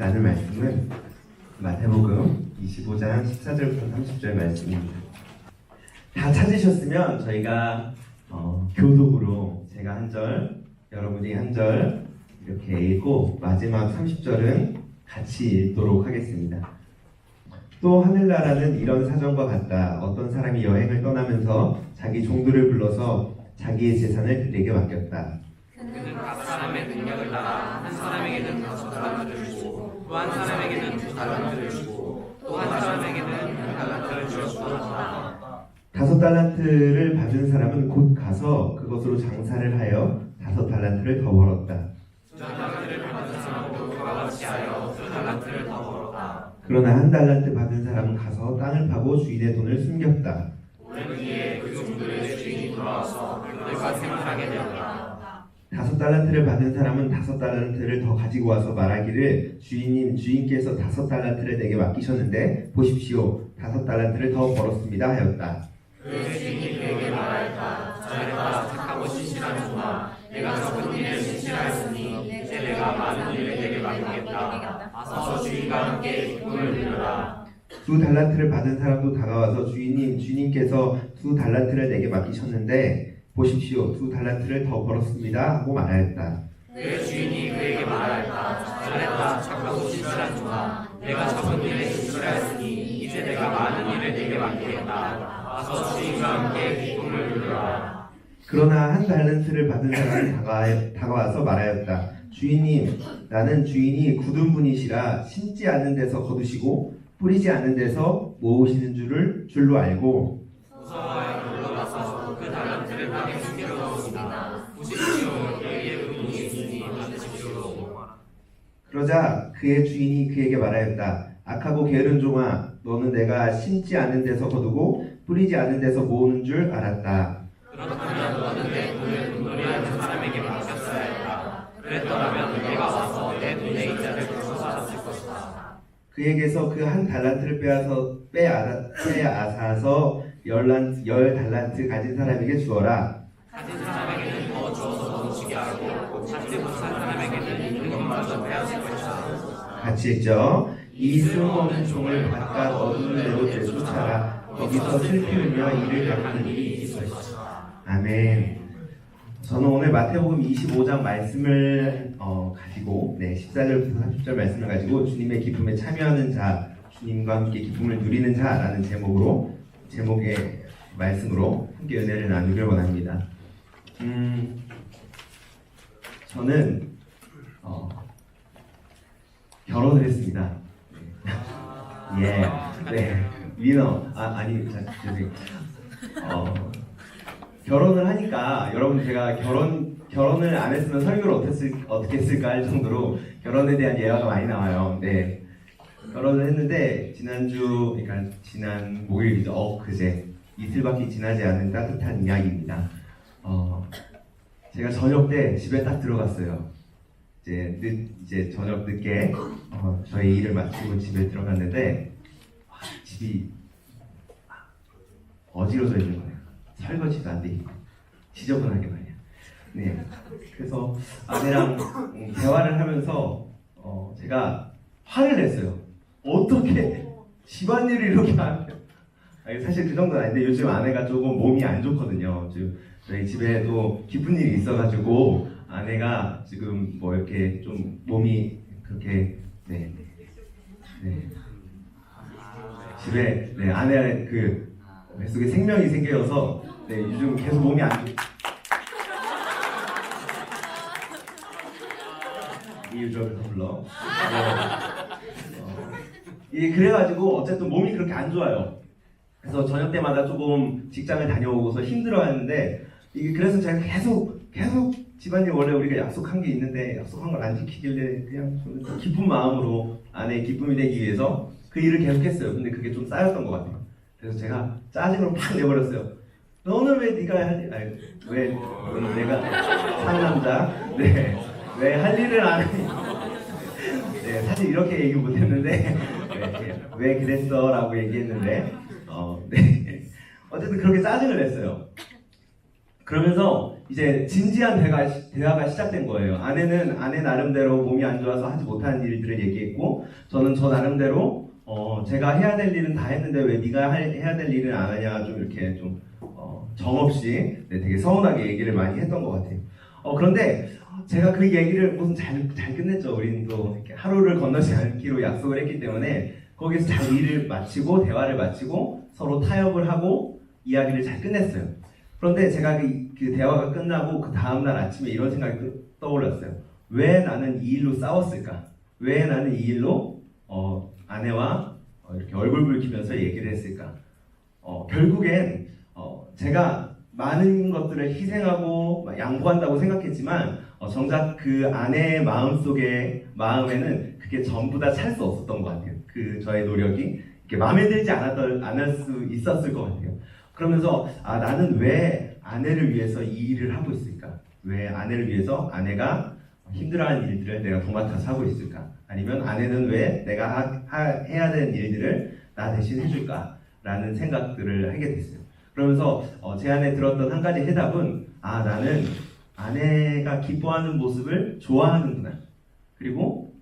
나눌 말씀은 마태복음 25장 14절부터 30절 말씀입니다. 다 찾으셨으면 저희가 교독으로 제가 한 절, 여러분이 한 절 이렇게 읽고 마지막 30절은 같이 읽도록 하겠습니다. 또 하늘나라는 이런 사정과 같다. 어떤 사람이 여행을 떠나면서 자기 종들을 불러서 자기의 재산을 그에게 맡겼다. 그는 각 사람의 능력을 따라 한 사람에게는 5달란트를 주고 또 한 사람에게는 2달란트를 주고 또 한 사람에게는 1달란트를 주었다. 5달란트를 받은 사람은 곧 가서 그것으로 장사를 하여 5달란트를 더 벌었다. 2달란트를 받은 사람은 그와 같이 하여 2달란트를 더 벌었다. 그러나 1달란트 받은 사람은 가서 땅을 파고 주인의 돈을 숨겼다. 오랜 뒤에 그 종들의 주인이 돌아와서 그들과 생활하게 되었다. 5달란트를 받은 사람은 5달란트를 더 가지고 와서 말하기를 주인께서 5달란트를 내게 맡기셨는데 보십시오 5달란트를 더 벌었습니다 하였다. 그의 주인이 그에게 말하였다. 잘했다. 착하고 신실한 종아. 내가 적은 일을 신실하였으니 이제 내가 많은 일을 내게 맡기겠다. 와서 주인과 함께 기쁨을 누려라. 2달란트를 받은 사람도 다가와서 주인님께서 2달란트를 내게 맡기셨는데 보십시오 2달란트를 더 벌었습니다 하고 말하였다. 그의 주인이 그에게 말하였다. 잘했다. 착하고 신실한 종아. 내가 적은 일에 신실하였으니 이제 내가 많은 일을 내게 맡기겠다. 와서 주인과 함께 기쁨을 누려라. 그러나 1달란트를 받은 사람이 다가와서 말하였다. 주인님, 나는 주인이 굳은 분이시라 심지 않는 데서 거두시고 뿌리지 않는 데서 모으시는 줄로 알고 무서워하여 물러나서 그 달란트를 땅에 숨겨놓습니다. 보십시오. 여기에 그 돈이 있으니 받으십시오. 그러자 그의 주인이 그에게 말하였다. 악하고 게으른 종아, 너는 내가 심지 않는 데서 거두고 뿌리지 않는 데서 모으는 줄 알았다. 그렇다면 너는 내 돈을 돈놀이하는 사람에게 맡겼어야 했다. 그랬더라면 내가 와서 내 돈의 이자를 갚아왔을 것이다. 그에게서 그 1달란트를 빼앗아서 10달란트 가진 사람에게 주어라. 가진 사람에게는 더 주어서 넘치게 하고 찾지 못한 사람에게는 있는 것마저 빼앗을 것이다. 같이 했죠. 이 쓸모없는 종을 바깥 어두운 데로 내쫓아라. 거기서 슬피 울며 이를 갚는 일이 있을 것이다. 아멘. 저는 오늘 마태복음 25장 말씀을 가지고 14절부터 30절 말씀을 가지고 주님의 기쁨에 참여하는 자, 주님과 함께 기쁨을 누리는 자라는 제목의 말씀으로 함께 은혜를 나누길 원합니다. 저는 결혼을 했습니다. 예, 네, 위너, 결혼을 하니까 여러분 제가 결혼을 안 했으면 설교를 어떻게 했을까 할 정도로 결혼에 대한 예화가 많이 나와요. 네, 결혼을 했는데 그러니까 지난 목요일이죠. 그제 이틀밖에 지나지 않은 따뜻한 이야기입니다. 제가 저녁 때 집에 딱 들어갔어요. 이제 저녁 늦게 저희 일을 마치고 집에 들어갔는데 집이 어지러져 있는 거예요. 설거지도 안 돼 있고 지저분하게 말이야. 네, 그래서 아내랑 대화를 하면서 제가 화를 냈어요. 어떻게 집안일을 이렇게 하면? 사실 그 정도는 아닌데 요즘 아내가 조금 몸이 안 좋거든요. 지금 저희 집에도 기쁜 일이 있어가지고 아내가 지금 뭐 이렇게 좀 몸이 그렇게 집에 아내 그 뱃속에 생명이 생겨서 요즘 계속 몸이 안 좋. 이유저를 더 불러. 그래가지고 어쨌든 몸이 그렇게 안 좋아요. 그래서 저녁 때마다 조금 직장을 다녀오고서 힘들어하는데 그래서 제가 계속 집안일 원래 우리가 약속한 게 있는데 약속한 걸 안 지키길래 그냥 좀 기쁜 마음으로 아내의 기쁨이 되기 위해서 그 일을 계속했어요. 근데 그게 좀 쌓였던 것 같아요. 그래서 제가 짜증으로 팍 내버렸어요. 너는 왜 네가 왜 내가 상남자 왜 할 일을 안 하니? 사실 이렇게 얘기 못했는데 왜 그랬어라고 얘기했는데 어쨌든 그렇게 짜증을 냈어요. 그러면서 이제 진지한 대화가 시작된 거예요. 아내는 아내 나름대로 몸이 안 좋아서 하지 못하는 일들을 얘기했고, 저는 저 나름대로 제가 해야 될 일은 다 했는데 왜 네가 해야 될 일은 안 하냐, 좀 이렇게 좀 정없이 되게 서운하게 얘기를 많이 했던 것 같아요. 그런데 제가 그 얘기를 무슨 잘 끝냈죠. 우리는 또 이렇게 하루를 건너지 않기로 약속을 했기 때문에 거기서 잘 일을 마치고 대화를 마치고 서로 타협을 하고 이야기를 잘 끝냈어요. 그런데 제가 그 대화가 끝나고 그 다음날 아침에 이런 생각이 떠올랐어요. 왜 나는 이 일로 싸웠을까? 왜 나는 이 일로 아내와 이렇게 얼굴 붉히면서 얘기를 했을까? 결국엔 제가 많은 것들을 희생하고 양보한다고 생각했지만 정작 그 아내의 마음에는 그게 전부 다 찰 수 없었던 것 같아요. 그 저의 노력이 이렇게 마음에 들지 않을 수 있었을 것 같아요. 그러면서 나는 왜 아내를 위해서 이 일을 하고 있을까? 왜 아내를 위해서 아내가 힘들어하는 일들을 내가 도맡아서 하고 있을까? 아니면 아내는 왜 내가 해야 되는 일들을 나 대신 해줄까? 라는 생각들을 하게 됐어요. 그러면서 제 안에 들었던 한 가지 해답은 나는 아내가 기뻐하는 모습을 좋아하는구나. 그리고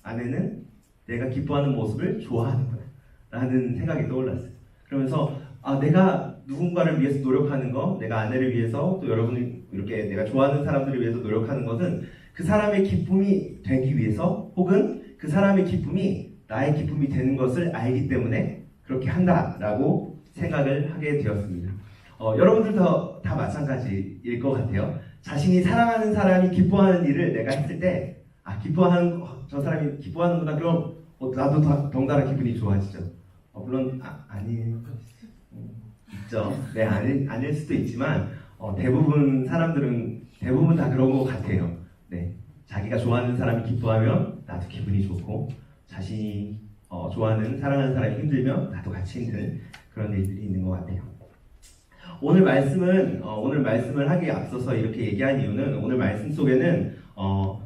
아내는 내가 기뻐하는 모습을 좋아하는구나. 라는 생각이 떠올랐어요. 그러면서 내가 누군가를 위해서 노력하는 거, 내가 아내를 위해서 또 여러분이 이렇게 내가 좋아하는 사람들을 위해서 노력하는 것은 그 사람의 기쁨이 되기 위해서 혹은 그 사람의 기쁨이 나의 기쁨이 되는 것을 알기 때문에 그렇게 한다라고 생각을 하게 되었습니다. 여러분들도 다 마찬가지일 것 같아요. 자신이 사랑하는 사람이 기뻐하는 일을 내가 했을 때 저 사람이 기뻐하는구나. 그럼 나도 덩달아 기분이 좋아지죠. 물론 있죠. 네, 아닐 수도 있지만 대부분 사람들은 대부분 다 그런 것 같아요. 네, 자기가 좋아하는 사람이 기뻐하면 나도 기분이 좋고 자신이 좋아하는 사랑하는 사람이 힘들면 나도 같이 힘든 그런 일들이 있는 것 같아요. 오늘 말씀을 하기에 앞서서 이렇게 얘기한 이유는 오늘 말씀 속에는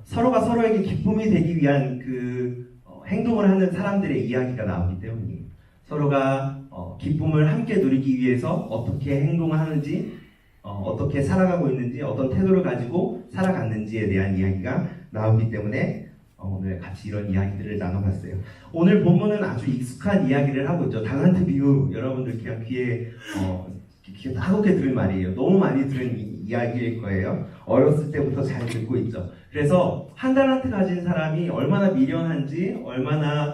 서로가 서로에게 기쁨이 되기 위한 그 행동을 하는 사람들의 이야기가 나오기 때문이에요. 서로가 기쁨을 함께 누리기 위해서 어떻게 행동하는지, 어떻게 살아가고 있는지, 어떤 태도를 가지고 살아갔는지에 대한 이야기가 나오기 때문에 오늘 같이 이런 이야기들을 나눠봤어요. 오늘 본문은 아주 익숙한 이야기를 하고 있죠. 달란트 비유, 여러분들 그냥 귀에 따갑게 들은 말이에요. 너무 많이 들은 이야기일 거예요. 어렸을 때부터 잘 듣고 있죠. 그래서 한 달란트 가진 사람이 얼마나 미련한지, 얼마나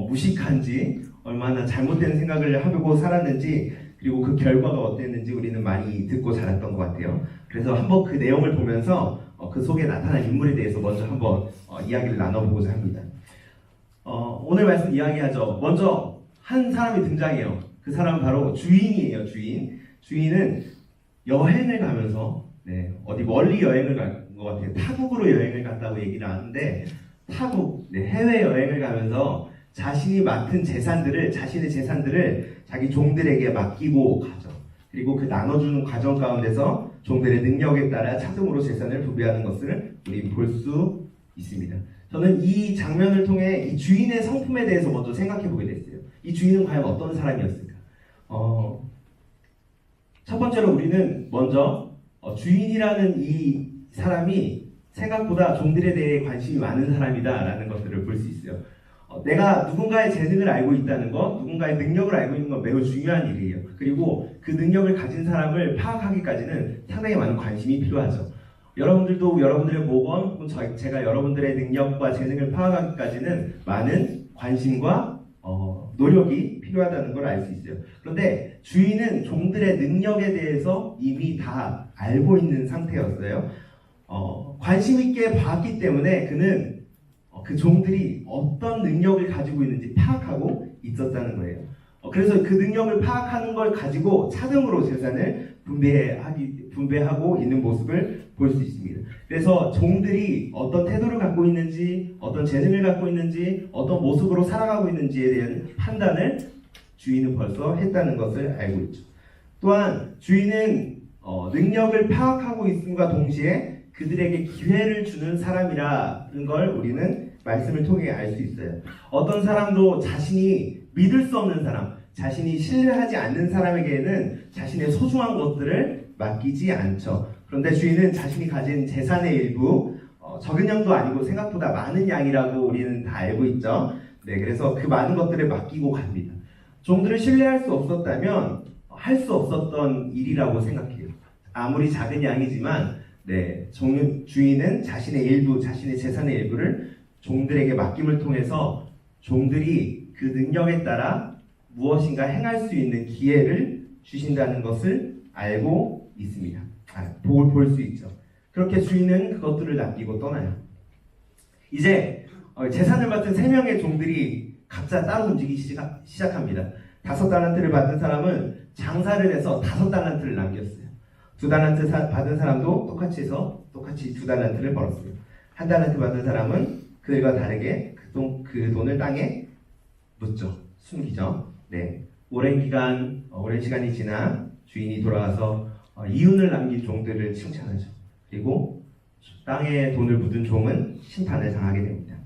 무식한지, 얼마나 잘못된 생각을 하고 살았는지, 그리고 그 결과가 어땠는지 우리는 많이 듣고 자랐던 것 같아요. 그래서 한번 그 내용을 보면서 그 속에 나타난 인물에 대해서 먼저 한번 이야기를 나눠보고자 합니다. 오늘 말씀 이야기하죠. 먼저 한 사람이 등장해요. 그 사람은 바로 주인이에요. 주인은 여행을 가면서 어디 멀리 여행을 간 것 같아요. 타국으로 여행을 갔다고 얘기를 하는데 해외 여행을 가면서 자신이 맡은 자신의 재산들을 자기 종들에게 맡기고 가죠. 그리고 그 나눠주는 과정 가운데서 종들의 능력에 따라 차등으로 재산을 분배하는 것을 우리 볼 수 있습니다. 저는 이 장면을 통해 이 주인의 성품에 대해서 먼저 생각해 보게 됐어요. 이 주인은 과연 어떤 사람이었을까? 첫 번째로 우리는 먼저 주인이라는 이 사람이 생각보다 종들에 대해 관심이 많은 사람이다라는 것들을 볼 수 있어요. 내가 누군가의 재능을 알고 있다는 것, 누군가의 능력을 알고 있는 건 매우 중요한 일이에요. 그리고 그 능력을 가진 사람을 파악하기까지는 상당히 많은 관심이 필요하죠. 여러분들도 여러분들의 모범, 혹은 제가 여러분들의 능력과 재능을 파악하기까지는 많은 관심과 노력이 필요하다는 걸 알 수 있어요. 그런데 주인은 종들의 능력에 대해서 이미 다 알고 있는 상태였어요. 관심 있게 봤기 때문에 그는 그 종들이 어떤 능력을 가지고 있는지 파악하고 있었다는 거예요. 그래서 그 능력을 파악하는 걸 가지고 차등으로 재산을 분배하고 있는 모습을 볼 수 있습니다. 그래서 종들이 어떤 태도를 갖고 있는지, 어떤 재능을 갖고 있는지, 어떤 모습으로 살아가고 있는지에 대한 판단을 주인은 벌써 했다는 것을 알고 있죠. 또한 주인은 능력을 파악하고 있음과 동시에 그들에게 기회를 주는 사람이라는 걸 우리는 말씀을 통해 알 수 있어요. 어떤 사람도 자신이 믿을 수 없는 사람, 자신이 신뢰하지 않는 사람에게는 자신의 소중한 것들을 맡기지 않죠. 그런데 주인은 자신이 가진 재산의 일부, 적은 양도 아니고 생각보다 많은 양이라고 우리는 다 알고 있죠. 네, 그래서 그 많은 것들을 맡기고 갑니다. 종들을 신뢰할 수 없었다면 할 수 없었던 일이라고 생각해요. 아무리 작은 양이지만 네, 주인은 자신의 일부, 자신의 재산의 일부를 종들에게 맡김을 통해서 종들이 그 능력에 따라 무엇인가 행할 수 있는 기회를 주신다는 것을 알고 있습니다. 볼 수 있죠. 그렇게 주인은 그것들을 남기고 떠나요. 이제 재산을 맡은 3명의 종들이 각자 따로 움직이기 시작합니다. 5달란트를 받은 사람은 장사를 해서 5달란트를 남겼어요. 2달란트 받은 사람도 똑같이 해서 똑같이 2달란트를 벌었어요. 1달란트 받은 사람은 그들과 다르게 그 돈을 땅에 묻죠. 숨기죠. 네. 오랜 시간이 지나 주인이 돌아와서 이윤을 남긴 종들을 칭찬하죠. 그리고 땅에 돈을 묻은 종은 심판을 당하게 됩니다.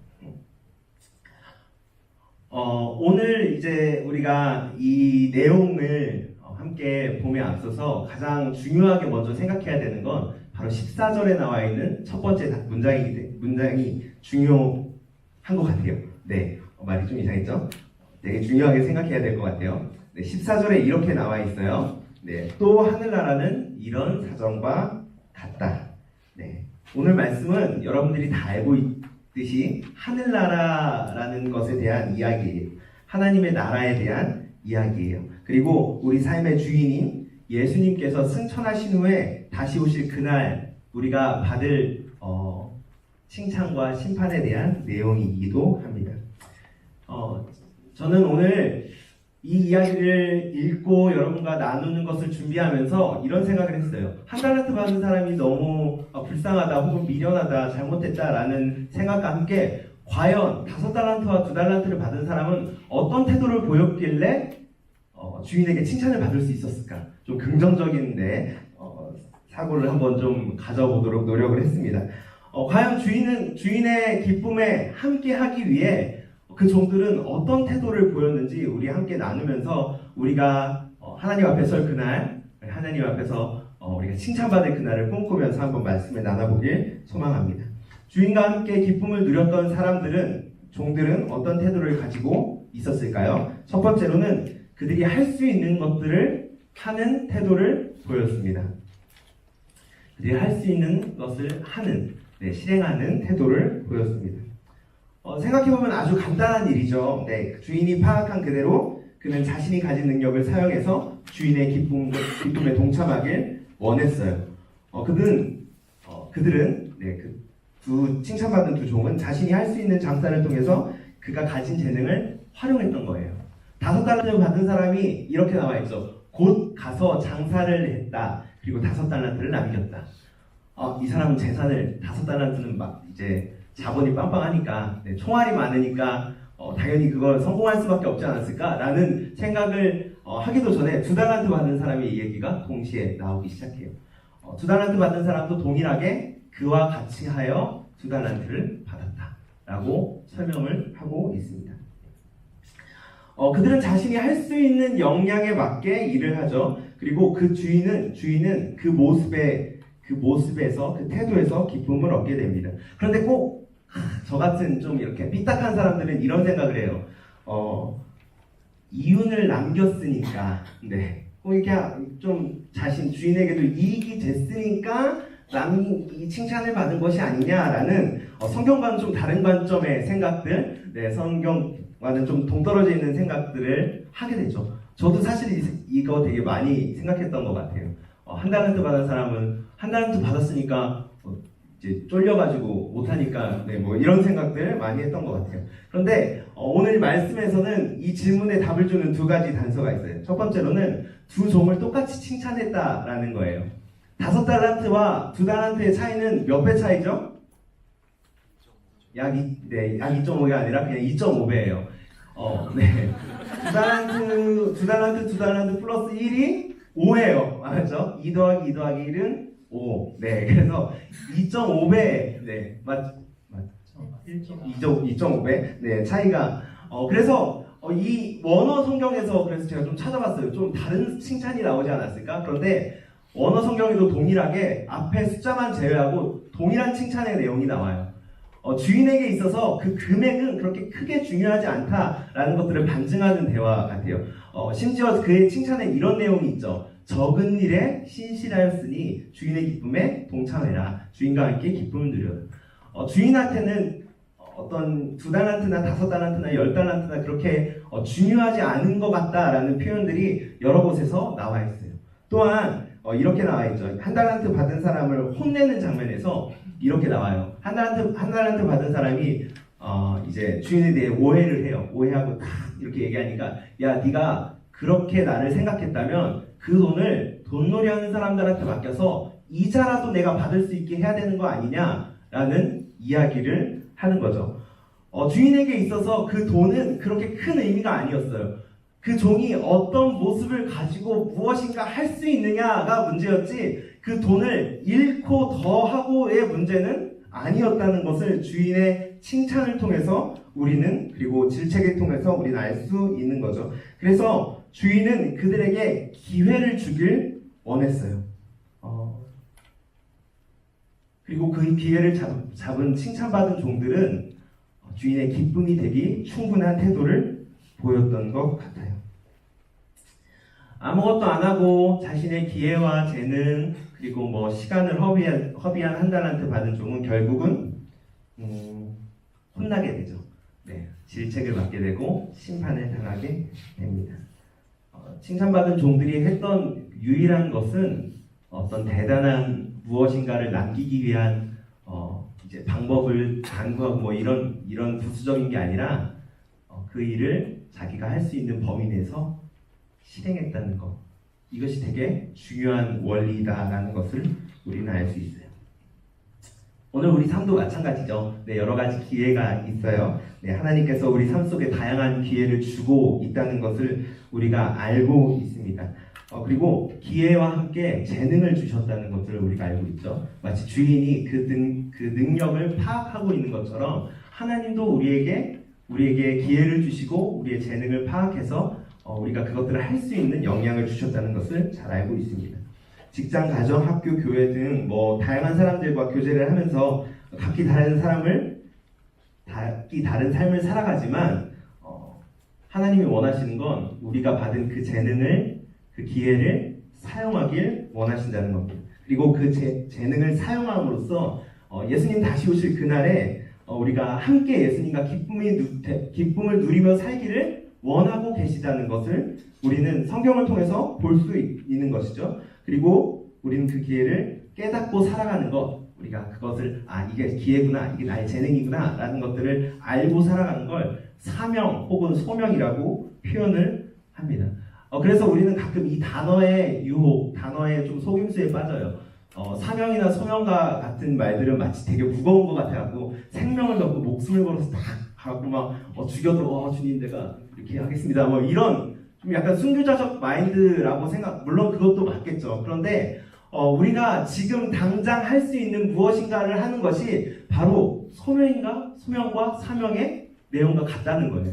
오늘 이제 우리가 이 내용을 함께 봄에 앞서서 가장 중요하게 먼저 생각해야 되는 건 바로 14절에 나와 있는 첫 번째 문장이 중요한 것 같아요. 네, 말이 좀 이상했죠? 되게 중요하게 생각해야 될 것 같아요. 네, 14절에 이렇게 나와 있어요. 네, 또 하늘나라는 이런 사정과 같다. 네, 오늘 말씀은 여러분들이 다 알고 있듯이 하늘나라라는 것에 대한 이야기예요. 하나님의 나라에 대한 이야기예요. 그리고 우리 삶의 주인인 예수님께서 승천하신 후에 다시 오실 그날 우리가 받을 칭찬과 심판에 대한 내용이기도 합니다. 저는 오늘 이 이야기를 읽고 여러분과 나누는 것을 준비하면서 이런 생각을 했어요. 1달란트 받은 사람이 너무 불쌍하다 혹은 미련하다 잘못했다라는 생각과 함께 과연 5달란트와 2달란트를 받은 사람은 어떤 태도를 보였길래 주인에게 칭찬을 받을 수 있었을까? 좀 긍정적인데 사고를 한번 좀 가져보도록 노력을 했습니다. 과연 주인의 기쁨에 함께 하기 위해 그 종들은 어떤 태도를 보였는지 우리 함께 나누면서 우리가 하나님 앞에 설 그날, 하나님 앞에서 우리가 칭찬받을 그날을 꿈꾸면서 한번 말씀을 나눠보길 소망합니다. 주인과 함께 기쁨을 누렸던 종들은 어떤 태도를 가지고 있었을까요? 첫 번째로는 그들이 할 수 있는 것들을 하는 태도를 보였습니다. 그들이 할 수 있는 것을 실행하는 태도를 보였습니다. 생각해보면 아주 간단한 일이죠. 네, 주인이 파악한 그대로 그는 자신이 가진 능력을 사용해서 주인의 기쁨에 동참하길 원했어요. 그들은 칭찬받은 두 종은 자신이 할 수 있는 장사를 통해서 그가 가진 재능을 활용했던 거예요. 5달란트 받은 사람이 이렇게 나와 있죠. 곧 가서 장사를 했다. 그리고 5달란트를 남겼다. 이 사람은 재산을 5달란트는 막 이제 자본이 빵빵하니까 총알이 많으니까 당연히 그걸 성공할 수밖에 없지 않았을까라는 생각을 하기도 전에 2달란트 받은 사람의 이 얘기가 동시에 나오기 시작해요. 2달란트 받은 사람도 동일하게 그와 같이 하여 2달란트를 받았다라고 설명을 하고 있습니다. 그들은 자신이 할 수 있는 역량에 맞게 일을 하죠. 그리고 그 주인은 그 모습에서 그 태도에서 기쁨을 얻게 됩니다. 그런데 꼭 저 같은 좀 이렇게 삐딱한 사람들은 이런 생각을 해요. 이윤을 남겼으니까, 꼭 이렇게 좀 주인에게도 이익이 됐으니까 남이 칭찬을 받은 것이 아니냐라는 성경과는 좀 다른 관점의 생각들, 성경과는 좀 동떨어져 있는 생각들을 하게 되죠. 저도 사실 이거 되게 많이 생각했던 것 같아요. 1달란트 받은 사람은 1달란트 받았으니까 이제 쫄려가지고 못하니까 이런 생각들 많이 했던 것 같아요. 그런데 오늘 말씀에서는 이 질문에 답을 주는 2가지 단서가 있어요. 첫 번째로는 두 종을 똑같이 칭찬했다라는 거예요. 5달란트와 2달란트의 차이는 몇 배 차이죠? 약 2.5가 아니라 그냥 2.5배예요. 2달란트 플러스 1이 5예요. 맞죠? 2 더하기 2 더하기 1은 5. 그래서 2.5배. 맞죠? 2.5배. 차이가. 그래서 이 원어 성경에서 그래서 제가 좀 찾아봤어요. 좀 다른 칭찬이 나오지 않았을까? 그런데 원어 성경에도 동일하게 앞에 숫자만 제외하고 동일한 칭찬의 내용이 나와요. 주인에게 있어서 그 금액은 그렇게 크게 중요하지 않다라는 것들을 반증하는 대화 같아요. 심지어 그의 칭찬에 이런 내용이 있죠. 적은 일에 신실하였으니 주인의 기쁨에 동참해라. 주인과 함께 기쁨을 누려라. 주인한테는 어떤 2달란트나 5달란트나 10달란트나 그렇게 중요하지 않은 것 같다라는 표현들이 여러 곳에서 나와 있어요. 또한 이렇게 나와 있죠. 1달란트 받은 사람을 혼내는 장면에서 이렇게 나와요. 한 달란트 받은 사람이 이제 주인에 대해 오해를 해요. 오해하고 딱 이렇게 얘기하니까 야, 네가 그렇게 나를 생각했다면 그 돈을 돈놀이하는 사람들한테 맡겨서 이자라도 내가 받을 수 있게 해야 되는 거 아니냐라는 이야기를 하는 거죠. 주인에게 있어서 그 돈은 그렇게 큰 의미가 아니었어요. 그 종이 어떤 모습을 가지고 무엇인가 할 수 있느냐가 문제였지 그 돈을 잃고 더하고의 문제는 아니었다는 것을 주인의 칭찬을 통해서 우리는, 그리고 질책을 통해서 우리는 알 수 있는 거죠. 그래서 주인은 그들에게 기회를 주길 원했어요. 그리고 그 기회를 잡은 칭찬받은 종들은 주인의 기쁨이 되기 충분한 태도를 보였던 것 같아요. 아무것도 안 하고 자신의 기회와 재능 그리고 뭐 시간을 허비한 1달란트 받은 종은 결국은 혼나게 되죠. 네, 질책을 받게 되고 심판을 당하게 됩니다. 칭찬받은 종들이 했던 유일한 것은 어떤 대단한 무엇인가를 남기기 위한 이제 방법을 강구하고 뭐 이런 부수적인 게 아니라 그 일을 자기가 할 수 있는 범위 내에서 실행했다는 것. 이것이 되게 중요한 원리다라는 것을 우리는 알 수 있어요. 오늘 우리 삶도 마찬가지죠. 네, 여러 가지 기회가 있어요. 네, 하나님께서 우리 삶 속에 다양한 기회를 주고 있다는 것을 우리가 알고 있습니다. 그리고 기회와 함께 재능을 주셨다는 것들을 우리가 알고 있죠. 마치 주인이 그 능력을 파악하고 있는 것처럼 하나님도 우리에게 기회를 주시고 우리의 재능을 파악해서 우리가 그것들을 할 수 있는 역량을 주셨다는 것을 잘 알고 있습니다. 직장, 가정, 학교, 교회 등 뭐 다양한 사람들과 교제를 하면서 각기 다른 삶을 살아가지만 하나님이 원하시는 건 우리가 받은 그 재능을, 그 기회를 사용하길 원하신다는 겁니다. 그리고 그 재능을 사용함으로써 예수님 다시 오실 그날에 우리가 함께 예수님과 기쁨을 누리며 살기를 원하고 계시다는 것을 우리는 성경을 통해서 볼 수 있는 것이죠. 그리고 우리는 그 기회를 깨닫고 살아가는 것, 우리가 그것을 이게 기회구나, 이게 나의 재능이구나 라는 것들을 알고 살아가는 걸 사명 혹은 소명이라고 표현을 합니다. 그래서 우리는 가끔 이 단어의 유혹, 단어의 좀 속임수에 빠져요. 사명이나 소명과 같은 말들은 마치 되게 무거운 것 같아갖고 생명을 넣고 목숨을 걸어서 딱 하고 막 죽여도 주님 내가 이렇게 하겠습니다. 뭐 이런 좀 약간 순교자적 마인드라고 물론 그것도 맞겠죠. 그런데 우리가 지금 당장 할 수 있는 무엇인가를 하는 것이 바로 소명과 사명의 내용과 같다는 거예요.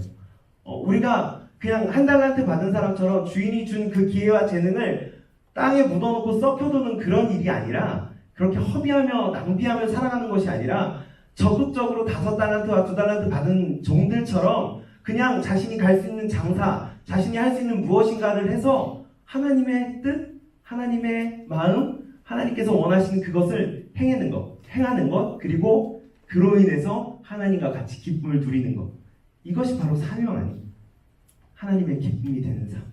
우리가 그냥 1달란트 받은 사람처럼 주인이 준 그 기회와 재능을 땅에 묻어놓고 썩혀두는 그런 일이 아니라, 그렇게 허비하며 낭비하며 살아가는 것이 아니라 적극적으로 5달란트와 2달란트 받은 종들처럼 그냥 자신이 갈 수 있는 장사, 자신이 할 수 있는 무엇인가를 해서 하나님의 뜻, 하나님의 마음, 하나님께서 원하시는 그것을 행하는 것, 그리고 그로 인해서 하나님과 같이 기쁨을 누리는 것. 이것이 바로 사명 아닙니까? 하나님의 기쁨이 되는 삶.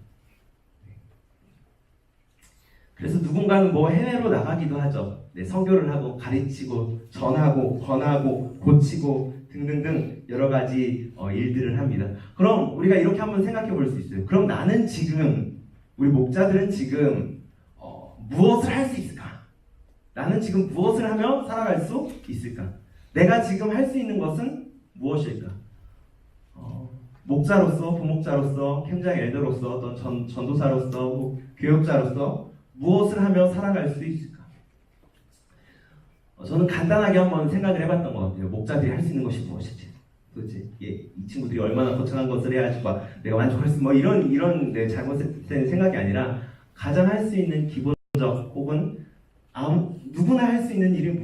그래서 누군가는 뭐 해외로 나가기도 하죠. 네, 선교를 하고 가르치고 전하고 권하고 고치고 등등등 여러 가지 일들을 합니다. 그럼 우리가 이렇게 한번 생각해 볼 수 있어요. 그럼 나는 지금, 우리 목자들은 지금 무엇을 할 수 있을까? 나는 지금 무엇을 하며 살아갈 수 있을까? 내가 지금 할 수 있는 것은 무엇일까? 목자로서, 부목자로서, 캠장 엘더로서, 또 전도사로서, 교육자로서 무엇을 하며 살아갈 수 있을까? 저는 간단하게 한번 생각을 해봤던 것 같아요. 목자들이 할 수 있는 것이 무엇일지. 도대체 이 친구들이 얼마나 거창한 것을 해야지 내가 만족할 수, 이런 잘못된 생각이 아니라 가장 할 수 있는 기본적 혹은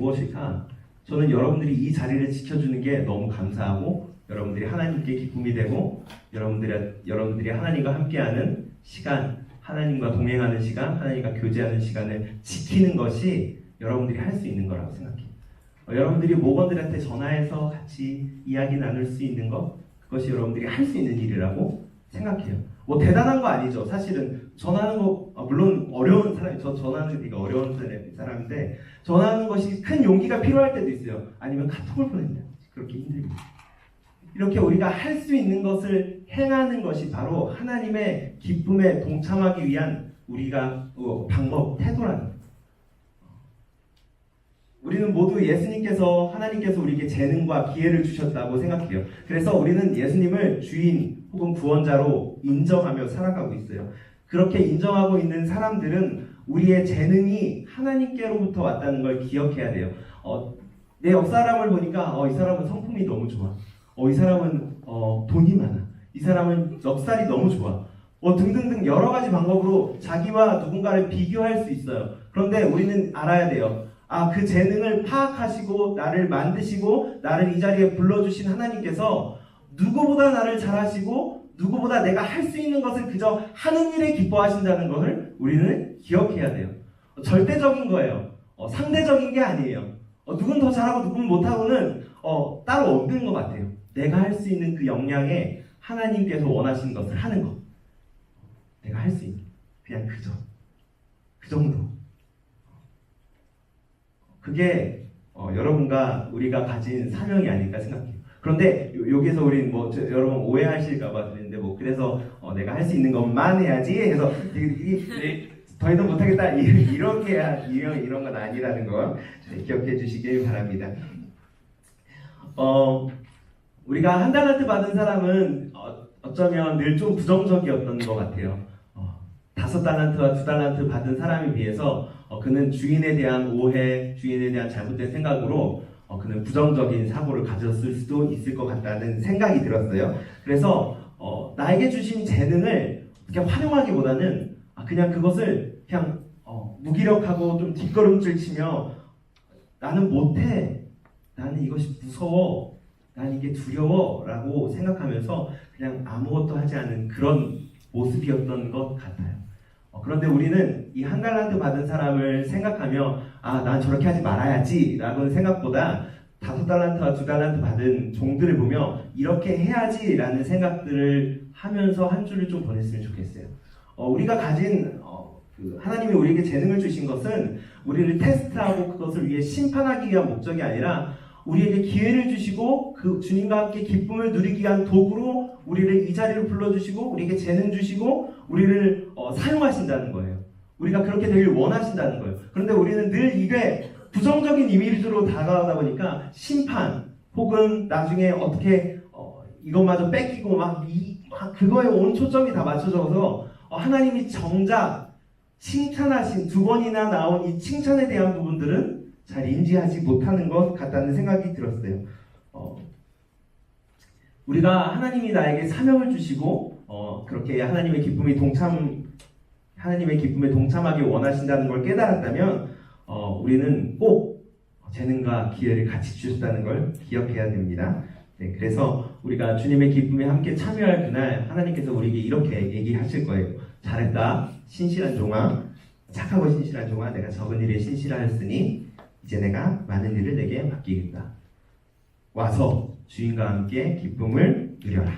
무엇일까? 저는 여러분들이 이 자리를 지켜주는 게 너무 감사하고 여러분들이 하나님께 기쁨이 되고 여러분들이 하나님과 함께하는 시간, 하나님과 동행하는 시간, 하나님과 교제하는 시간을 지키는 것이 여러분들이 할 수 있는 거라고 생각해요. 여러분들이 목원들한테 전화해서 같이 이야기 나눌 수 있는 것, 그것이 여러분들이 할 수 있는 일이라고 생각해요. 뭐 대단한 거 아니죠. 사실은 전화하는 거 물론 어려운 사람이, 저 전화하는 게 되게 어려운 사람인데 전화하는 것이 큰 용기가 필요할 때도 있어요. 아니면 카톡을 보낸다. 그렇게 힘듭니다. 이렇게 우리가 할 수 있는 것을 행하는 것이 바로 하나님의 기쁨에 동참하기 위한 우리가 방법, 태도라는 거예요. 우리는 모두 하나님께서 우리에게 재능과 기회를 주셨다고 생각해요. 그래서 우리는 예수님을 주인 혹은 구원자로 인정하며 살아가고 있어요. 그렇게 인정하고 있는 사람들은 우리의 재능이 하나님께로부터 왔다는 걸 기억해야 돼요. 내 옆 사람을 보니까 이 사람은 성품이 너무 좋아. 이 사람은 돈이 많아. 이 사람은 넉살이 너무 좋아. 등등등 여러 가지 방법으로 자기와 누군가를 비교할 수 있어요. 그런데 우리는 알아야 돼요. 그 재능을 파악하시고 나를 만드시고 나를 이 자리에 불러주신 하나님께서 누구보다 나를 잘하시고 누구보다 내가 할 수 있는 것을 그저 하는 일에 기뻐하신다는 것을 우리는 기억해야 돼요. 절대적인 거예요. 상대적인 게 아니에요. 누군 더 잘하고 누군 못하고는 따로 없는 것 같아요. 내가 할 수 있는 그 역량에 하나님께서 원하시는 것을 하는 것. 내가 할 수 있는 그냥 그 정도. 그게 여러분과 우리가 가진 사명이 아닐까 생각해요. 그런데 여기서 우린 여러분 오해하실까봐 드리는데 그래서 내가 할 수 있는 것만 해야지 해서 더 이상 못하겠다 이렇게 이런 건 아니라는 거 기억해 주시길 바랍니다. 우리가 한 달란트 받은 사람은 어쩌면 늘 좀 부정적이었던 것 같아요. 5달란트와 2달란트 받은 사람에 비해서 그는 주인에 대한 오해, 주인에 대한 잘못된 생각으로 그는 부정적인 사고를 가졌을 수도 있을 것 같다는 생각이 들었어요. 그래서 나에게 주신 재능을 그냥 활용하기보다는 그냥 그것을 그냥 무기력하고 좀 뒷걸음질 치며 나는 못해, 나는 이것이 무서워, 나는 이게 두려워 라고 생각하면서 그냥 아무것도 하지 않은 그런 모습이었던 것 같아요. 그런데 우리는 이 한 달란트 받은 사람을 생각하며 난 저렇게 하지 말아야지 라는 생각보다 5달란트와 2달란트 받은 종들을 보며 이렇게 해야지 라는 생각들을 하면서 한 주를 좀 보냈으면 좋겠어요. 우리가 가진 하나님이 우리에게 재능을 주신 것은 우리를 테스트하고 그것을 위해 심판하기 위한 목적이 아니라 우리에게 기회를 주시고 그 주님과 함께 기쁨을 누리기 위한 도구로 우리를 이 자리로 불러주시고 우리에게 재능 주시고 우리를 사용하신다는 거예요. 우리가 그렇게 되길 원하신다는 거예요. 그런데 우리는 늘 이게 부정적인 이미지로 다가가다 보니까 심판 혹은 나중에 어떻게 이것마저 뺏기고 그거에 온 초점이 다 맞춰져서 하나님이 정작 칭찬하신 2번이나 나온 이 칭찬에 대한 부분들은 잘 인지하지 못하는 것 같다는 생각이 들었어요. 우리가 하나님이 나에게 사명을 주시고 그렇게 하나님의 기쁨에 동참하기 원하신다는 걸 깨달았다면 우리는 꼭 재능과 기회를 같이 주셨다는 걸 기억해야 됩니다. 네, 그래서 우리가 주님의 기쁨에 함께 참여할 그날 하나님께서 우리에게 이렇게 얘기하실 거예요. 잘했다, 신실한 종아, 착하고 신실한 종아, 내가 적은 일에 신실하였으니 이제 내가 많은 일을 내게 맡기겠다. 와서 주인과 함께 기쁨을 누려라.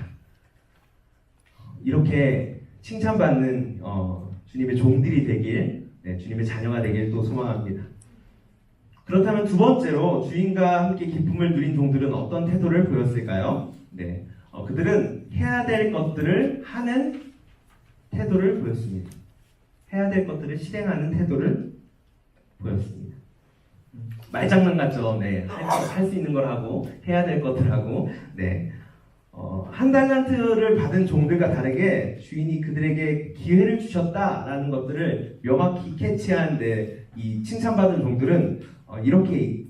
이렇게 칭찬받는 주님의 종들이 되길, 주님의 자녀가 되길 또 소망합니다. 그렇다면 2번째로 주인과 함께 기쁨을 누린 종들은 어떤 태도를 보였을까요? 그들은 해야 될 것들을 하는 태도를 보였습니다. 해야 될 것들을 실행하는 태도를 보였습니다. 말장난 같죠? 할 수 있는 걸 하고 해야 될 것들 하고. 한 달란트를 받은 종들과 다르게 주인이 그들에게 기회를 주셨다라는 것들을 명확히 캐치하는데 이 칭찬받은 종들은 이렇게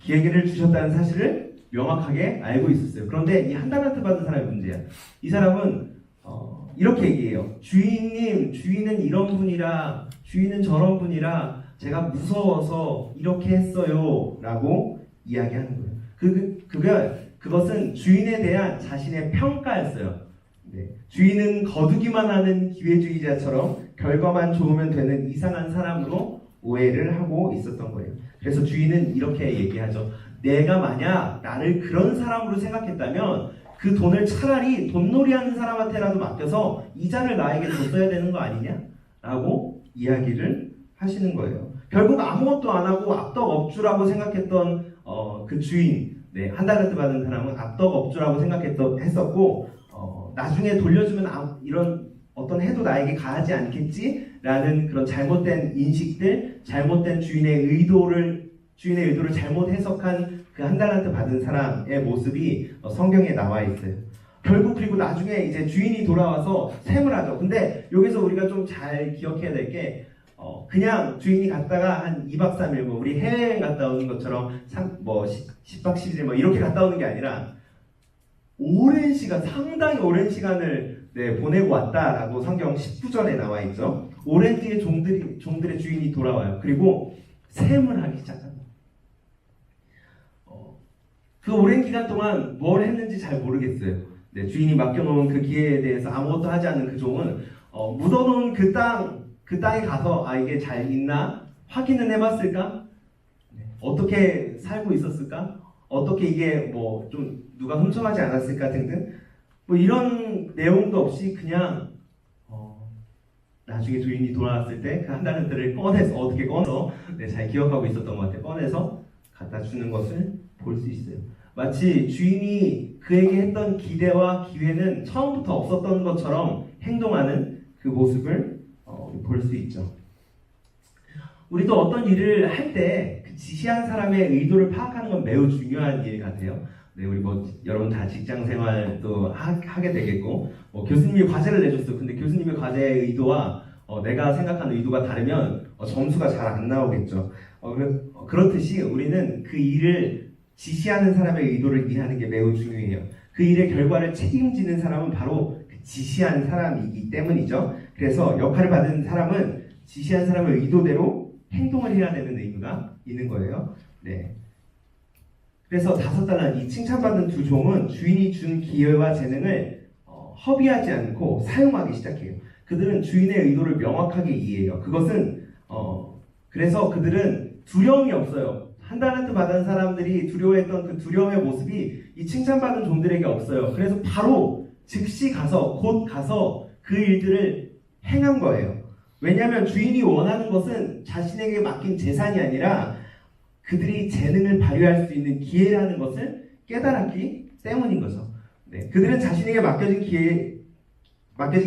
기회를 주셨다는 사실을 명확하게 알고 있었어요. 그런데 이 한 달란트 받은 사람의 문제야. 이 사람은 이렇게 얘기해요. 주인님, 주인은 이런 분이라, 주인은 저런 분이라 제가 무서워서 이렇게 했어요 라고 이야기하는 거예요. 그것은 주인에 대한 자신의 평가였어요. 네. 주인은 거두기만 하는 기회주의자처럼 결과만 좋으면 되는 이상한 사람으로 오해를 하고 있었던 거예요. 그래서 주인은 이렇게 얘기하죠. 내가 만약 나를 그런 사람으로 생각했다면 그 돈을 차라리 돈놀이하는 사람한테라도 맡겨서 이자를 나에게 줬어야 되는 거 아니냐? 라고 이야기를 하시는 거예요. 결국 아무것도 안 하고 악덕업주라고 생각했던 그 주인, 네, 한 달란트 받은 사람은 악덕업주라고 했었고 나중에 돌려주면 이런 어떤 해도 나에게 가하지 않겠지라는 그런 잘못된 인식들, 잘못된 주인의 의도를 잘못 해석한 그 한 달란트 받은 사람의 모습이 성경에 나와 있어요. 결국 그리고 나중에 이제 주인이 돌아와서 셈을 하죠. 근데 여기서 우리가 좀 잘 기억해야 될 게 그냥 주인이 갔다가 한 2박 3일 뭐 우리 해외여행 갔다 오는 것처럼 10박 11일 뭐 이렇게 갔다 오는 게 아니라 오랜 시간, 상당히 오랜 시간을 보내고 왔다라고 성경 19절에 나와 있죠. 오랜 뒤에 종들의 주인이 돌아와요. 그리고 셈을 하기 시작합니다. 그 오랜 기간 동안 뭘 했는지 잘 모르겠어요. 네, 주인이 맡겨놓은 그 기회에 대해서 아무것도 하지 않은 그 종은 묻어놓은 그 땅에 가서 이게 잘 있나 확인은 해봤을까? 어떻게 살고 있었을까? 어떻게 이게 뭐 좀 누가 훔쳐가지 않았을까 등등 뭐 이런 내용도 없이 그냥 나중에 주인이 돌아왔을 때 그 한 달란트를 꺼내서 잘 기억하고 있었던 것 같아요. 꺼내서 갖다 주는 것을 볼 수 있어요. 마치 주인이 그에게 했던 기대와 기회는 처음부터 없었던 것처럼 행동하는 그 모습을 볼 수 있죠. 우리도 어떤 일을 할 때 그 지시한 사람의 의도를 파악하는 건 매우 중요한 일 같아요. 네, 우리 여러분 다 직장 생활도 하게 되겠고, 교수님이 과제를 내줬어. 근데 교수님의 과제의 의도와 내가 생각하는 의도가 다르면 점수가 잘 안 나오겠죠. 그렇듯이 우리는 그 일을 지시하는 사람의 의도를 이해하는 게 매우 중요해요. 그 일의 결과를 책임지는 사람은 바로 그 지시한 사람이기 때문이죠. 그래서 역할을 받은 사람은 지시한 사람의 의도대로 행동을 해야 되는 의무가 있는 거예요. 네. 그래서 5달란트, 이 칭찬받은 두 종은 주인이 준 기회와 재능을 허비하지 않고 사용하기 시작해요. 그들은 주인의 의도를 명확하게 이해해요. 그래서 그들은 두려움이 없어요. 한 달란트 받은 사람들이 두려워했던 그 두려움의 모습이 이 칭찬받은 종들에게 없어요. 그래서 바로 즉시 곧 가서 그 일들을 행한 거예요. 왜냐하면 주인이 원하는 것은 자신에게 맡긴 재산이 아니라 그들이 재능을 발휘할 수 있는 기회라는 것을 깨달았기 때문인 거죠. 네, 그들은 자신에게 맡겨진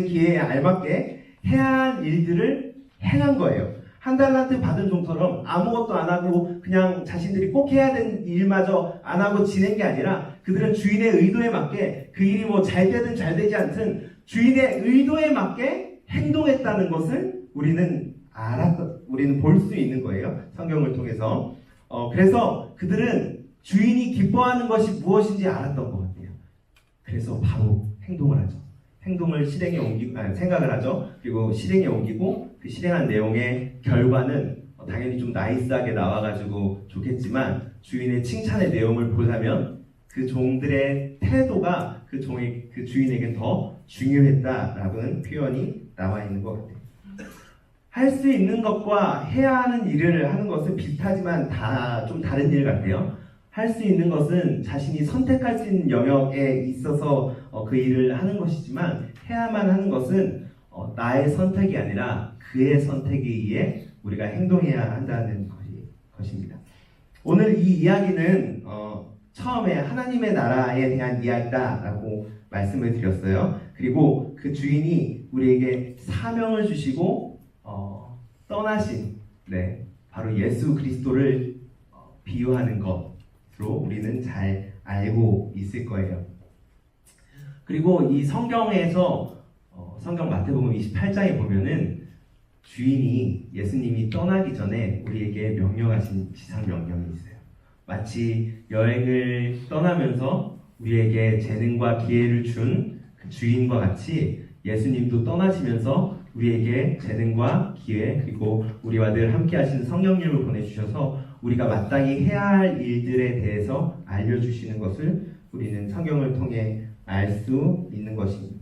기회에 알맞게 해야 할 일들을 행한 거예요. 한 달란트 받은 종처럼 아무것도 안 하고 그냥 자신들이 꼭 해야 되는 일마저 안 하고 지낸 게 아니라 그들은 주인의 의도에 맞게 그 일이 뭐 잘 되든 잘 되지 않든 주인의 의도에 맞게 행동했다는 것을 우리는 볼 수 있는 거예요. 성경을 통해서. 그래서 그들은 주인이 기뻐하는 것이 무엇인지 알았던 것 같아요. 그래서 바로 행동을 하죠. 생각을 하죠. 그리고 실행에 옮기고 그 실행한 내용의 결과는 당연히 좀 나이스하게 나와가지고 좋겠지만 주인의 칭찬의 내용을 보자면 그 종들의 태도가 그 주인에게 더 중요했다라는 표현이 나와 있는 것 같아요. 할 수 있는 것과 해야 하는 일을 하는 것은 비슷하지만 다 좀 다른 일 같아요. 할 수 있는 것은 자신이 선택할 수 있는 영역에 있어서 그 일을 하는 것이지만 해야만 하는 것은 나의 선택이 아니라 그의 선택에 의해 우리가 행동해야 한다는 것입니다. 오늘 이 이야기는 처음에 하나님의 나라에 대한 이야기다라고 말씀을 드렸어요. 그리고 그 주인이 우리에게 사명을 주시고 떠나신 바로 예수 그리스도를 비유하는 것으로 우리는 잘 알고 있을 거예요. 그리고 이 성경에서 성경 마태복음 28장에 보면은 주인이 예수님이 떠나기 전에 우리에게 명령하신 지상 명령이 있어요. 마치 여행을 떠나면서 우리에게 재능과 기회를 준 그 주인과 같이 예수님도 떠나시면서 우리에게 재능과 기회 그리고 우리와 늘 함께 하시는 성령님을 보내주셔서 우리가 마땅히 해야 할 일들에 대해서 알려주시는 것을 우리는 성경을 통해 알 수 있는 것입니다.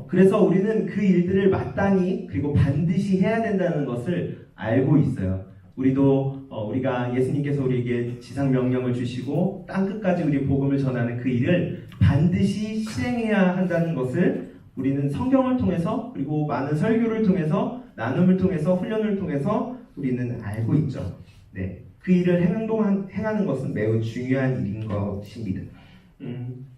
그래서 우리는 그 일들을 마땅히 그리고 반드시 해야 된다는 것을 알고 있어요. 우리가 예수님께서 우리에게 지상 명령을 주시고 땅 끝까지 우리 복음을 전하는 그 일을 반드시 실행해야 한다는 것을 우리는 성경을 통해서 그리고 많은 설교를 통해서 나눔을 통해서 훈련을 통해서 우리는 알고 있죠. 네, 그 일을 행하는 것은 매우 중요한 일인 것입니다.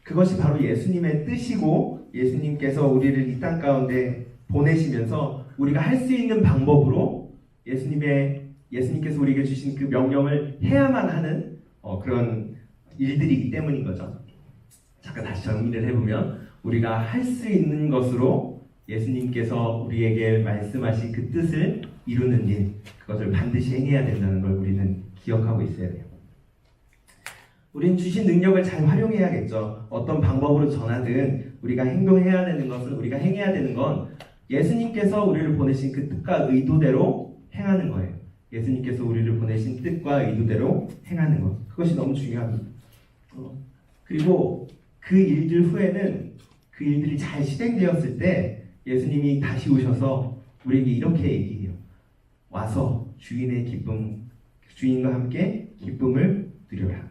그것이 바로 예수님의 뜻이고 예수님께서 우리를 이 땅 가운데 보내시면서 우리가 할 수 있는 방법으로 예수님께서 우리에게 주신 그 명령을 해야만 하는 그런 일들이기 때문인 거죠. 잠깐 다시 정리를 해보면 우리가 할 수 있는 것으로 예수님께서 우리에게 말씀하신 그 뜻을 이루는 일, 그것을 반드시 행해야 된다는 걸 우리는 기억하고 있어야 돼요. 우리는 주신 능력을 잘 활용해야겠죠. 어떤 방법으로 전하든 우리가 행동해야 되는 것은 우리가 행해야 되는 건 예수님께서 우리를 보내신 그 뜻과 의도대로 행하는 거예요. 예수님께서 우리를 보내신 뜻과 의도대로 행하는 것. 그것이 너무 중요합니다. 그리고 그 일들 후에는 그 일들이 잘 실행되었을 때 예수님이 다시 오셔서 우리에게 이렇게 얘기해요. 와서 주인과 함께 기쁨을 누려라.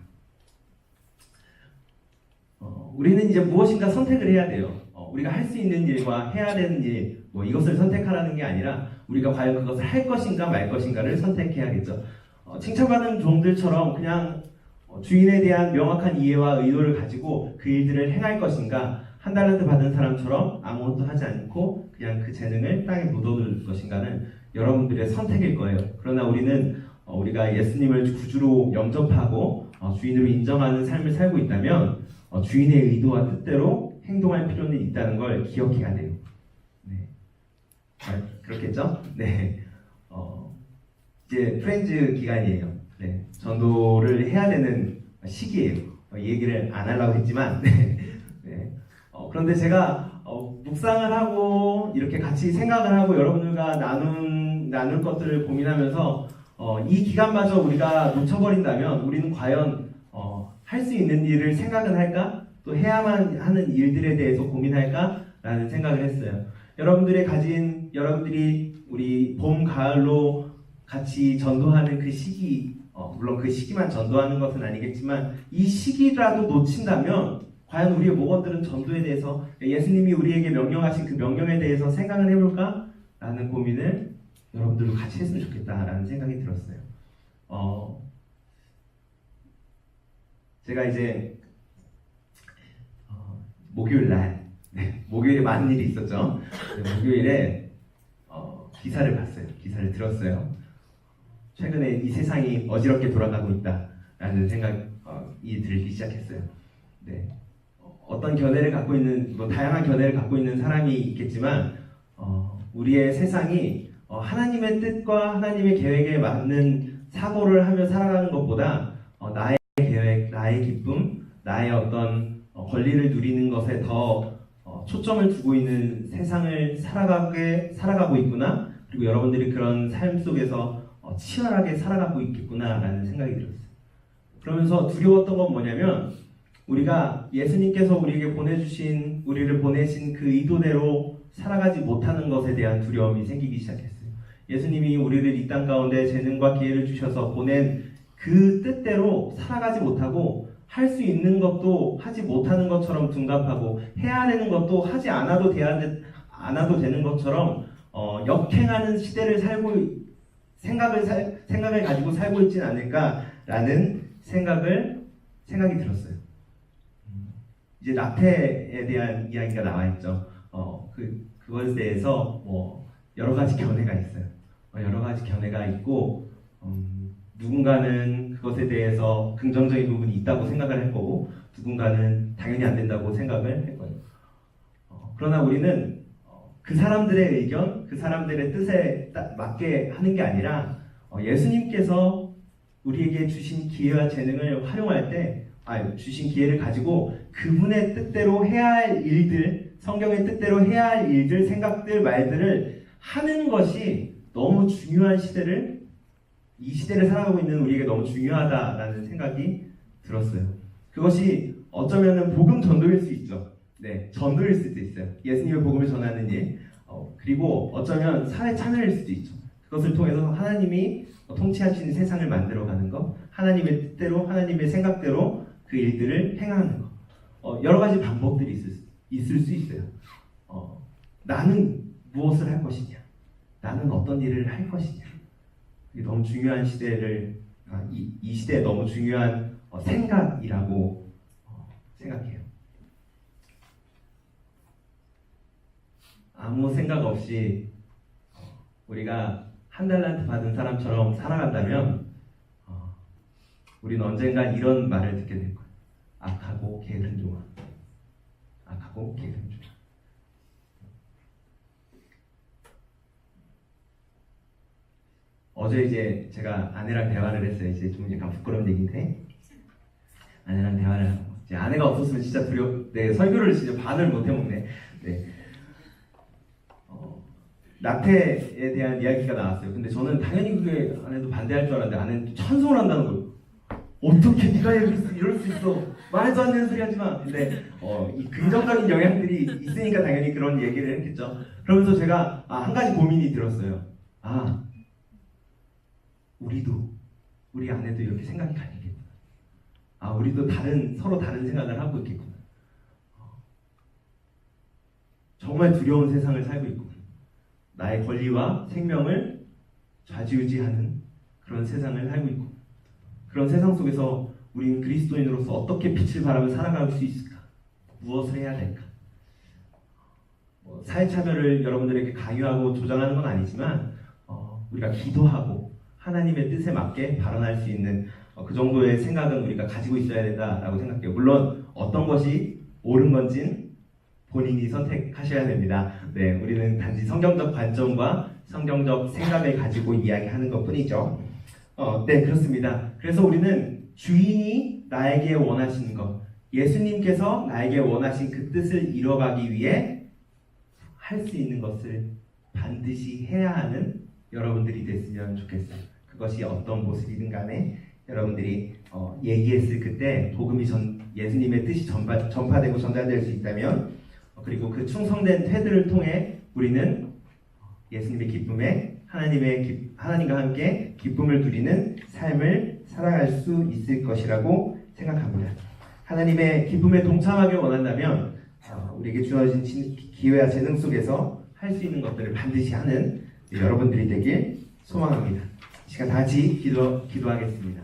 우리는 이제 무엇인가 선택을 해야 돼요. 우리가 할 수 있는 일과 해야 되는 일, 이것을 선택하라는 게 아니라 우리가 과연 그것을 할 것인가 말 것인가를 선택해야겠죠. 칭찬받는 종들처럼 그냥 주인에 대한 명확한 이해와 의도를 가지고 그 일들을 행할 것인가, 한 달란트 받은 사람처럼 아무것도 하지 않고 그냥 그 재능을 땅에 묻어둘 것인가는 여러분들의 선택일 거예요. 그러나 우리가 예수님을 구주로 영접하고 주인으로 인정하는 삶을 살고 있다면 주인의 의도와 뜻대로 행동할 필요는 있다는 걸 기억해야 돼요. 네. 그렇겠죠? 네. 이제 프렌즈 기간이에요. 네. 전도를 해야 되는 시기예요. 이 얘기를 안 하려고 했지만, 네. 네. 그런데 제가 묵상을 하고 이렇게 같이 생각을 하고 여러분들과 나눌 것들을 고민하면서 이 기간마저 우리가 놓쳐버린다면 우리는 과연 할 수 있는 일을 생각은 할까? 또 해야만 하는 일들에 대해서 고민할까? 라는 생각을 했어요. 여러분들이 우리 봄, 가을로 같이 전도하는 그 시기, 물론 그 시기만 전도하는 것은 아니겠지만 이 시기라도 놓친다면 과연 우리의 목원들은 전도에 대해서 예수님이 우리에게 명령하신 그 명령에 대해서 생각을 해볼까? 라는 고민을 여러분들과 같이 했으면 좋겠다라는 생각이 들었어요. 제가 이제 목요일에 많은 일이 있었죠. 목요일에 기사를 봤어요. 기사를 들었어요. 최근에 이 세상이 어지럽게 돌아가고 있다라는 생각이 들기 시작했어요. 네. 어떤 견해를 갖고 있는, 다양한 견해를 갖고 있는 사람이 있겠지만 우리의 세상이 하나님의 뜻과 하나님의 계획에 맞는 사고를 하며 살아가는 것보다 나의 계획, 나의 기쁨, 나의 어떤 권리를 누리는 것에 더 초점을 두고 있는 세상을 살아가고 있구나. 그리고 여러분들이 그런 삶 속에서 치열하게 살아가고 있겠구나라는 생각이 들었어요. 그러면서 두려웠던 건 뭐냐면 우리가 예수님께서 우리를 보내신 그 의도대로 살아가지 못하는 것에 대한 두려움이 생기기 시작했어요. 예수님이 우리를 이 땅 가운데 재능과 기회를 주셔서 보낸 그 뜻대로 살아가지 못하고 할 수 있는 것도 하지 못하는 것처럼 둔갑하고 해야 되는 것도 하지 않아도 되는 것처럼 역행하는 시대를 생각을 가지고 살고 있진 않을까라는 생각이 들었어요. 이제 나태에 대한 이야기가 나와 있죠. 그것에 대해서 여러 가지 견해가 있어요. 여러 가지 견해가 있고 누군가는 그것에 대해서 긍정적인 부분이 있다고 생각을 할 거고 누군가는 당연히 안 된다고 생각을 할 거예요. 그러나 우리는 그 사람들의 의견, 그 사람들의 뜻에 맞게 하는 게 아니라 예수님께서 우리에게 주신 기회와 재능을 활용할 때 주신 기회를 가지고 그분의 뜻대로 해야 할 일들, 성경의 뜻대로 해야 할 일들, 생각들, 말들을 하는 것이 너무 중요한 이 시대를 살아가고 있는 우리에게 너무 중요하다라는 생각이 들었어요. 그것이 어쩌면은 복음 전도일 수 있죠. 네, 전도일 수도 있어요. 예수님의 복음을 전하는 일. 그리고 어쩌면 사회 참여일 수도 있죠. 그것을 통해서 하나님이 통치하시는 세상을 만들어가는 것, 하나님의 뜻대로, 하나님의 생각대로 그 일들을 행하는 것. 여러 가지 방법들이 있을 수 있어요. 나는 무엇을 할 것이냐? 나는 어떤 일을 할 것이냐? 이게 너무 중요한 이 시대에 너무 중요한 생각이라고 생각해요. 아무 생각 없이 우리가 한 달란트 받은 사람처럼 살아간다면 우리는 언젠간 이런 말을 듣게 될 거예요. 악하고 게으른 종아. 악하고 게으른 종아. 어제 이제 제가 아내랑 대화를 했어요. 이제 좀 약간 부끄러운 얘기인데 아내랑 대화를 하고 이제 아내가 없었으면 진짜 설교를 진짜 반을 못 해먹네. 네. 낙태에 대한 이야기가 나왔어요. 근데 저는 당연히 그게 아내도 반대할 줄 알았는데 아내는 찬성을 한다는 거예요. 어떻게 네가 이럴 수 있어? 말도 안 되는 소리 하지 마. 근데 이 긍정적인 영향들이 있으니까 당연히 그런 얘기를 했겠죠. 그러면서 제가 한 가지 고민이 들었어요. 우리 아내도 이렇게 생각이 가능했구나. 우리도 서로 다른 생각을 하고 있겠구나. 정말 두려운 세상을 살고 있구나. 나의 권리와 생명을 좌지우지하는 그런 세상을 살고 있고 그런 세상 속에서 우리는 그리스도인으로서 어떻게 빛을 발하며 살아갈 수 있을까? 무엇을 해야 될까? 사회 참여를 여러분들에게 강요하고 조장하는 건 아니지만 우리가 기도하고 하나님의 뜻에 맞게 발언할 수 있는 그 정도의 생각은 우리가 가지고 있어야 된다라고 생각해요. 물론 어떤 것이 옳은 건지는 본인이 선택하셔야 됩니다. 네, 우리는 단지 성경적 관점과 성경적 생각을 가지고 이야기하는 것뿐이죠. 네, 그렇습니다. 그래서 우리는 주인이 나에게 원하시는 것, 예수님께서 나에게 원하신 그 뜻을 이뤄가기 위해 할 수 있는 것을 반드시 해야 하는 여러분들이 됐으면 좋겠어요. 그것이 어떤 모습이든 간에 여러분들이 얘기했을 그때 복음이 예수님의 뜻이 전파되고 전달될 수 있다면 그리고 그 충성된 태도를 통해 우리는 예수님의 기쁨에 하나님과 함께 기쁨을 누리는 삶을 살아갈 수 있을 것이라고 생각합니다. 하나님의 기쁨에 동참하길 원한다면 우리에게 주어진 기회와 재능 속에서 할 수 있는 것들을 반드시 하는 여러분들이 되길 소망합니다. 이 시간 다 같이 기도하겠습니다.